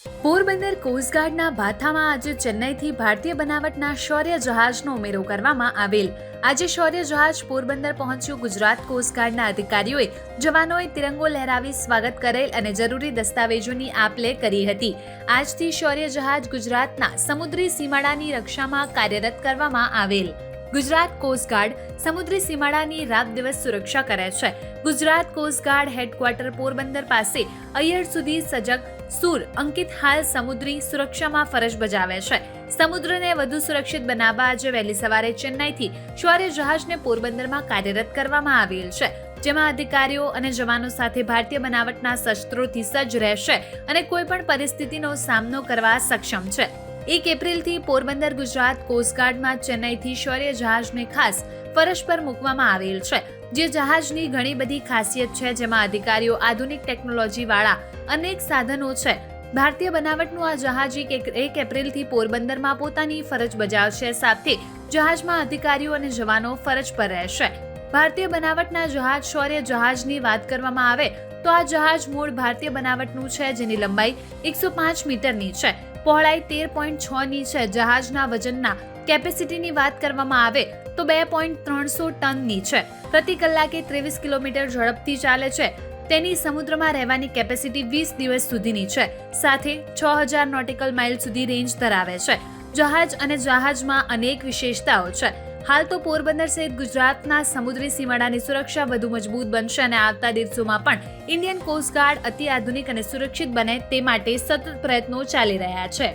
પોરબંદર કોસ્ટગાર્ડના ભાથામાં આજે ચેન્નઈથી ભારતીય બનાવટના શૌર્ય જહાજનો ઉમેરો કરવામાં આવેલ. આજે શૌર્ય જહાજ પોરબંદર પહોંચ્યું. ગુજરાત કોસ્ટગાર્ડના અધિકારીઓએ જવાનોએ તિરંગો લહેરાવી સ્વાગત કરેલ અને જરૂરી દસ્તાવેજોની આપ-લે કરી હતી. આજથી શૌર્ય જહાજ ગુજરાતના સમુદ્રી સીમાડાની રક્ષામાં કાર્યરત કરવામાં આવેલ. ગુજરાત કોસ્ટગાર્ડ સમુદ્રી સીમાડાની રાત દિવસ સુરક્ષા કરે છે. ગુજરાત કોસ્ટગાર્ડ હેડક્વાર્ટર પોરબંદર પાસે અય્યર સુધી સજગ સૂર અંકિત હાલ સમુદ્રી સુરક્ષામાં ફરજ બજાવે છે. સમુદ્રને વધુ સુરક્ષિત બનાવવા આજે વહેલી સવારે ચેન્નઈથી શૌર્ય જહાજને પોરબંદરમાં કાર્યરત કરવામાં આવેલ છે, જેમાં અધિકારીઓ અને જવાનો સાથે ભારતીય બનાવટના શસ્ત્રોથી સજ્જ રહેશે અને કોઈ પણ પરિસ્થિતિનો સામનો કરવા સક્ષમ છે. 1 એપ્રિલથી પોરબંદર ગુજરાત કોસ્ટગાર્ડમાં ચેન્નઈથી શૌર્ય જહાજને ખાસ ફરજ પર મૂકવામાં આવેલ છે, જે જહાજની ઘણી બધી ખાસિયત છે, જેમાં અધિકારીઓ આધુનિક ટેકનોલોજી વાળા અનેક સાધનો છે. ભારતીય બનાવટનું આ જહાજ 1 એપ્રિલથી પોરબંદરમાં પોતાની ફરજ બજાવશે. સાથે જહાજમાં અધિકારીઓ અને જવાનો ફરજ પર રહેશે. ભારતીય બનાવટના જહાજ શૌર્ય જહાજની વાત કરવામાં આવે તો આ જહાજ મૂળ ભારતીય બનાવટનું છે, જેની લંબાઈ 105 મીટરની છે, પહોળાઈ 13.6 ની છે. જહાજના વજનના કેપેસિટીની વાત કરવામાં આવે તો 2.300 ટનની છે. પ્રતિ કલાકે 23 કિલોમીટર ઝડપથી ચાલે છે. તેની સમુદ્રમાં રહેવાની કેપેસિટી 20 દિવસ સુધીની છે. સાથે 6000 નોટિકલ માઇલ સુધી રેન્જ ધરાવે છે. જહાજ અને જહાજમાં અનેક વિશેષતાઓ છે. હાલ તો પોરબંદર સહિત ગુજરાતના સમુદ્રી સીમાડાની સુરક્ષા વધુ મજબૂત બનશે અને આવતા દિવસોમાં પણ ઇન્ડિયન કોસ્ટગાર્ડ અતિ આધુનિક અને સુરક્ષિત બને તે માટે સતત પ્રયત્નો ચાલી રહ્યા છે.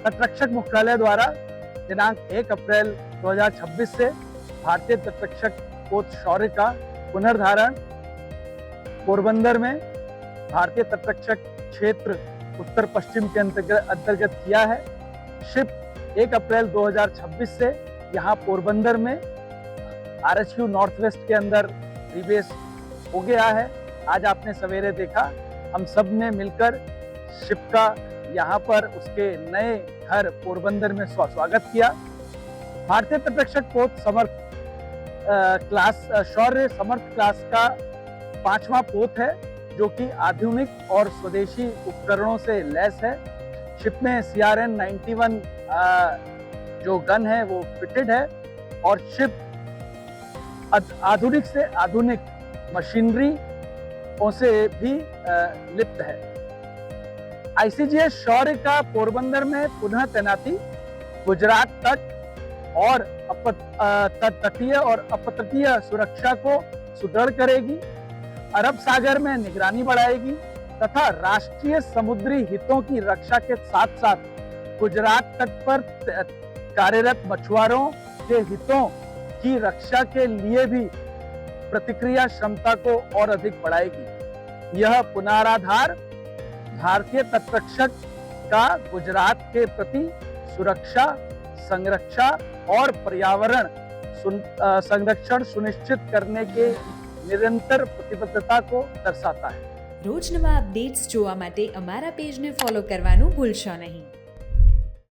तटरक्षक मुख्यालय द्वारा दिनांक 1 अप्रैल 2026 से भारतीय तटरक्षक पोत शौर्य का पुनर्धारण पोरबंदर में भारतीय तटरक्षक क्षेत्र उत्तर पश्चिम के अंतर्गत किया है. शिप 1 अप्रैल 2026 से यहाँ पोरबंदर में RHQ नॉर्थ वेस्ट के अंदर रिबेस हो गया है. आज आपने सवेरे देखा, हम सब ने मिलकर शिप का यहाँ पर उसके नए घर पोरबंदर में स्वागत किया. भारतीय तटरक्षक पोत समर्थ क्लास शौर्य समर्थ क्लास का 5वां पोत है, जो कि आधुनिक और स्वदेशी उपकरणों से लैस है. शिप में CRN 91 जो गन है वो फिटेड है और शिप आधुनिक से आधुनिक मशीनरी से भी लिप्त है. ICGS शौर्य का पोरबंदर में पुनः तैनाती गुजरात तट और तटीय और अपतटीय सुरक्षा को सुदृढ़ करेगी, अरब सागर में निगरानी बढ़ाएगी तथा राष्ट्रीय समुद्री हितों की रक्षा के साथ साथ गुजरात तट पर कार्यरत मछुआरों के हितों की रक्षा के लिए भी प्रतिक्रिया क्षमता को और अधिक बढ़ाएगी. यह पुनराधार भारतीय तटरक्षक का गुजरात के प्रति सुरक्षा, संरक्षा और पर्यावरण संरक्षण सुनिश्चित करने के નિરંતર પ્રતિબદ્ધતા કો દર્શાતા હૈ. રોજ નવા અપડેટ્સ જોવા માટે અમારા પેજને ફોલો કરવાનું ભૂલશો નહીં.